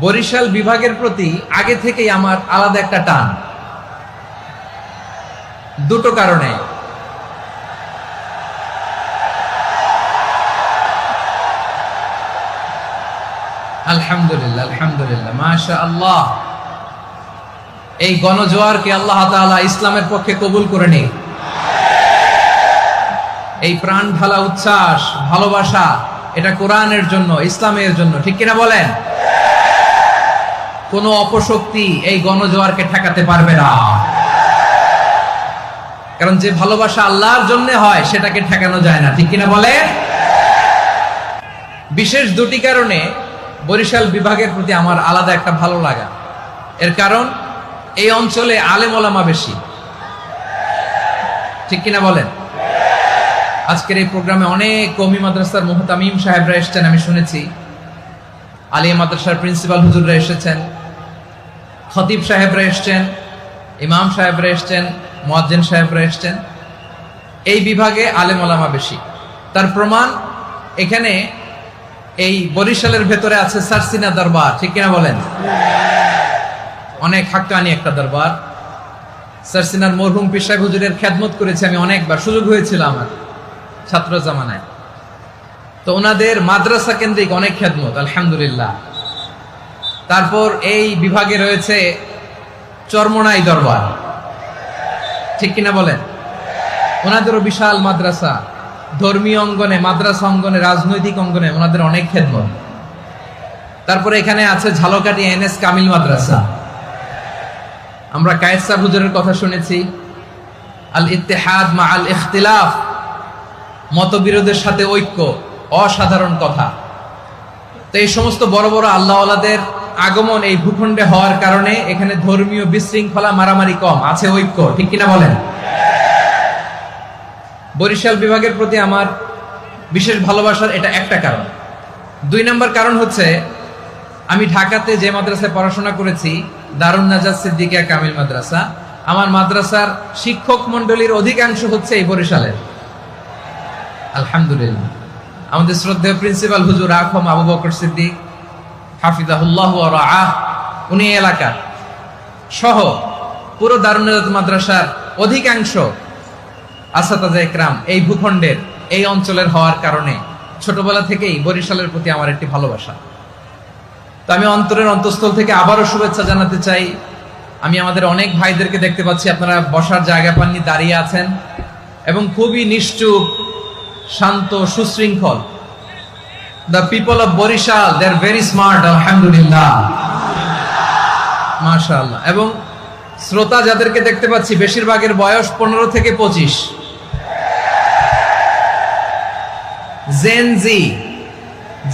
বরিশাল বিভাগের প্রতি আগে থেকেই আমার আলাদা একটা টান, দুটো কারণে। আলহামদুলিল্লাহ, আলহামদুলিল্লাহ, মাশাআল্লাহ। এই গণজোয়ারকে আল্লাহ তাআলা ইসলামের পক্ষে কবুল করে নিক। এই প্রাণ ঢালা উচ্ছ্বাস, ভালোবাসা, এটা কোরআনের জন্য, ইসলামের জন্য, ঠিক কিনা বলেন? কোন অপশক্তি এই গণজোয়ারকে ঠেকাতে পারবে না, কারণ যে ভালোবাসা আল্লাহর জন্য হয় সেটাকে ঠেকানো যায় না, ঠিক কিনা বলে? বিশেষ দুটি কারণে বরিশাল বিভাগের প্রতি আমার আলাদা একটা ভালো লাগা। এর কারণ, এই অঞ্চলে আলেম ওলামা বেশি, ঠিক কিনা বলেন? আজকের এই প্রোগ্রামে অনেক কওমি মাদ্রাসার মুহতামিম সাহেবরা এসেছেন, আমি শুনেছি। আলিয়া মাদ্রাসার প্রিন্সিপাল হুজুররা এসেছেন, খতিব সাহেবরা এসেছেন, ইমাম সাহেবরা এসেছেন, মুয়াজ্জিন সাহেবরা এসেছেন। এই বিভাগে আলেম ওলামা বেশি। তার প্রমাণ, এখানে এই বরিশালের ভেতরে আছে সারসিনা দরবার, ঠিক কিনা বলেন? অনেক হাক্কানি একটা দরবার। সারসিনার মরহুম পীর সাহেব হুজুরের খেদমত করেছি আমি অনেকবার, সুযোগ হয়েছিল আমার ছাত্র জামানায়। তো ওনাদের মাদ্রাসা কেন্দ্রিক অনেক খেদমত, আলহামদুলিল্লাহ। তারপর এই বিভাগে রয়েছে চরমোনাই দরবার, ঠিক কিনা বলেন? ওনাদেরও বিশাল মাদ্রাসা, ধর্মীয় অঙ্গনে, মাদ্রাসা অঙ্গনে, রাজনৈতিক অঙ্গনে ওনাদের অনেক খেদমত। তারপরে এখানে আছে ঝালকাঠি এনএস কামিল মাদ্রাসা। আমরা কায়েদ সাহেব হুজুরের কথা শুনেছি, আল ইত্তেহাদ মা আল ইখতিলাফ, মতবিরোধের সাথে ঐক্য, অসাধারণ কথা। তো এই সমস্ত বড় বড় আল্লাহওয়ালাদের আগমন এই ভূখণ্ডে হওয়ার কারণে এখানে ধর্মীয় বিশৃঙ্খলা, মারামারি কম, আছে ঐক্য, ঠিক কিনা বলেন? বরিশাল বিভাগের প্রতি আমার বিশেষ ভালোবাসার এটা একটা কারণ। দুই নম্বর কারণ হচ্ছে, আমি ঢাকাতে যে মাদ্রাসায় পড়াশোনা করেছি, দারুন নাজাত সিদ্দিকিয়া কামিল মাদ্রাসা, আমার মাদ্রাসার শিক্ষক মন্ডলীর অধিকাংশ হচ্ছে এই বরিশালের, আলহামদুলিল্লাহ। আমাদের শ্রদ্ধেয় প্রিন্সিপাল হুজুর আখম আবু বকর সিদ্দিক হাফিজাহুল্লাহ ওয়া রাআহ, উনি এলাকার সহ পুরো দারুন নাজাত মাদ্রাসার অধিকাংশ আসাতাজা ইকরাম এই ভূখণ্ডের, এই অঞ্চলের হওয়ার কারণে ছোটবেলা থেকেই বরিশালের প্রতি আমার একটি ভালোবাসা। তো আমি অন্তরের অন্তঃস্থল থেকে আবারও শুভেচ্ছা জানাতে চাই। আমি আমাদের অনেক ভাইদেরকে দেখতে পাচ্ছি, আপনারা বসার জায়গা পাননি, দাঁড়িয়ে আছেন এবং খুবই নিশ্চুপ, শান্ত, সুশৃঙ্খল। The people of Barishal, they are very smart, আলহামদুলিল্লাহ, মাশাআল্লাহ। এবং শ্রোতা যাদেরকে দেখতে পাচ্ছি, বেশিরভাগের বয়স 15 থেকে 25। জেনজি,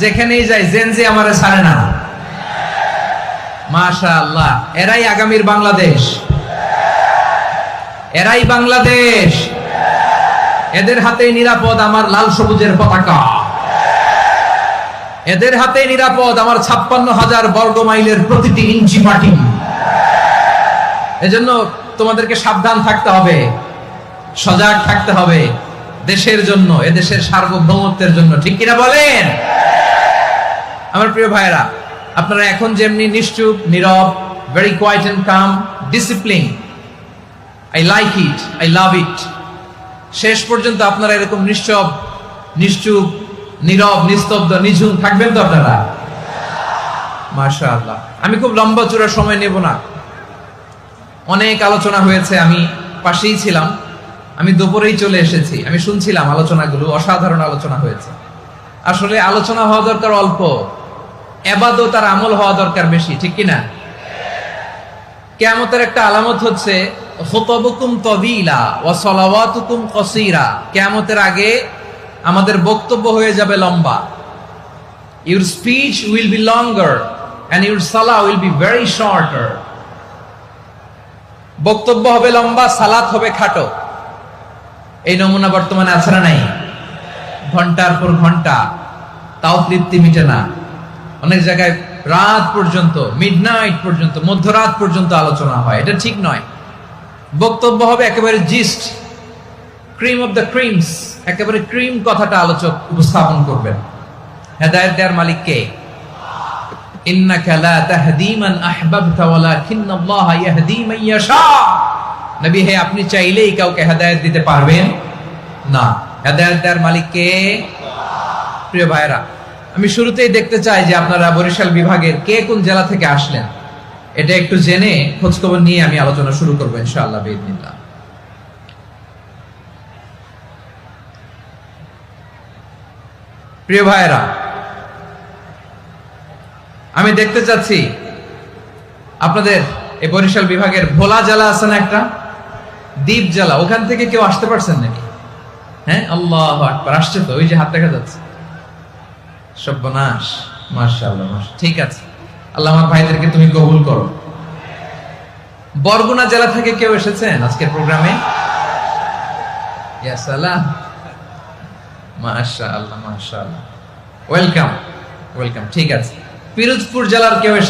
যেখানেই যাই জেনজি আমারে ছাড়ে না, মাশাআল্লাহ। এরাই আগামীর বাংলাদেশ, এরাই বাংলাদেশ। এদের হাতেই নিরাপদ আমার লাল সবুজের পতাকা, এদের হাতেই নিরাপদ আমার 56,000 বর্গ মাইলের প্রতিটি ইঞ্চি মাটি। এজন্য তোমাদেরকে সাবধান থাকতে হবে, সজাগ থাকতে হবে, দেশের জন্য, এদেশের সার্বভৌমত্বের জন্য, ঠিক কিনা বলেন? আমার প্রিয় ভাইরা, আপনারা এখন যেমনি নিশ্চুপ, নীরব, very quiet and calm, discipline, I like it, I love it. শেষ পর্যন্ত আপনারা এরকম নিশ্চুপ, নীরব, নিস্তব্ধ, নিঝুম থাকবেন তো আপনারা? মাশাআল্লাহ। আমি খুব লম্বা চূড়া সময় নেব না, অনেক আলোচনা হয়েছে, আমি পাশেই ছিলাম, আমি দুপুরেই চলে এসেছি, আমি শুনছিলাম আলোচনাগুলো, অসাধারণ আলোচনা হয়েছে। আসলে আলোচনা হওয়া দরকার অল্প, ইবাদত আর আমল হওয়া দরকার বেশি, ঠিক কিনা? কিয়ামতের একটা আলামত হচ্ছে খুতবুকুম তাওয়িলা ওয়া সালাওয়াতুকুম কাসীরা। কিয়ামতের আগে আমাদের বক্তব্য হয়ে যাবে লম্বা। Your speech will be longer and your salah will be very shorter. বক্তব্য হবে লম্বা, সালাত হবে খাটো। এই নমুনা বর্তমানে আছে না নাই? ঘন্টার পর ঘন্টা, তাও তৃপ্তি মিটে না। অনেক জায়গায় রাত পর্যন্ত, মিডনাইট পর্যন্ত, মধ্যরাত পর্যন্ত আলোচনা হয়, এটা ঠিক নয়। বক্তব্য হবে একেবারে gist, cream of the creams, একেবারে ক্রিম কথাটা আলোচক উপস্থাপন করবেন। হেদায়েত দেওয়ার মালিক কে? ইন্নাকা লা তাহদি মান আহবাবতা ওয়ালাকিন্নাল্লাহা ইয়াহদি মান ইয়াশা। নবী হে, আপনি চাইলেই কাউকে হেদায়েত দিতে পারবেন না, হেদায়েত দেওয়ার মালিক কে? প্রিয় ভাইরা, আমি শুরুতেই দেখতে চাই যে আপনারা বরিশাল বিভাগের কে কোন জেলা থেকে আসলেন, এটা একটু জেনে খোঁজখবর নিয়ে আমি আলোচনা শুরু করবো ইনশাআল্লাহ বিইذنিল্লাহ। প্রিয় ভাইরা, আমি দেখতে চাচ্ছি আপনাদের এই বরিশাল বিভাগের ভোলা জেলা আছে না একটা, দ্বীপ জেলা, ওখান থেকে কেউ আসতে পারছেন নাকি? হ্যাঁ, আল্লাহু আকবার, আসছে তো, ওই যে হাত দেখা যাচ্ছে। সর্বনাশ, মাশাআল্লাহ, ঠিক আছে, আল্লাহ আমার ভাইদেরকে তুমি কবুল করো। বরগুনা জেলা থেকে কেউ এসেছেন আজকের প্রোগ্রামে? ইয়া সালাম, মাশাআল্লাহ মাশাআল্লাহ, ওয়েলকাম ওয়েলকাম, ঠিক আছে। পিরোজপুর জেলার কেউ এসেছেন?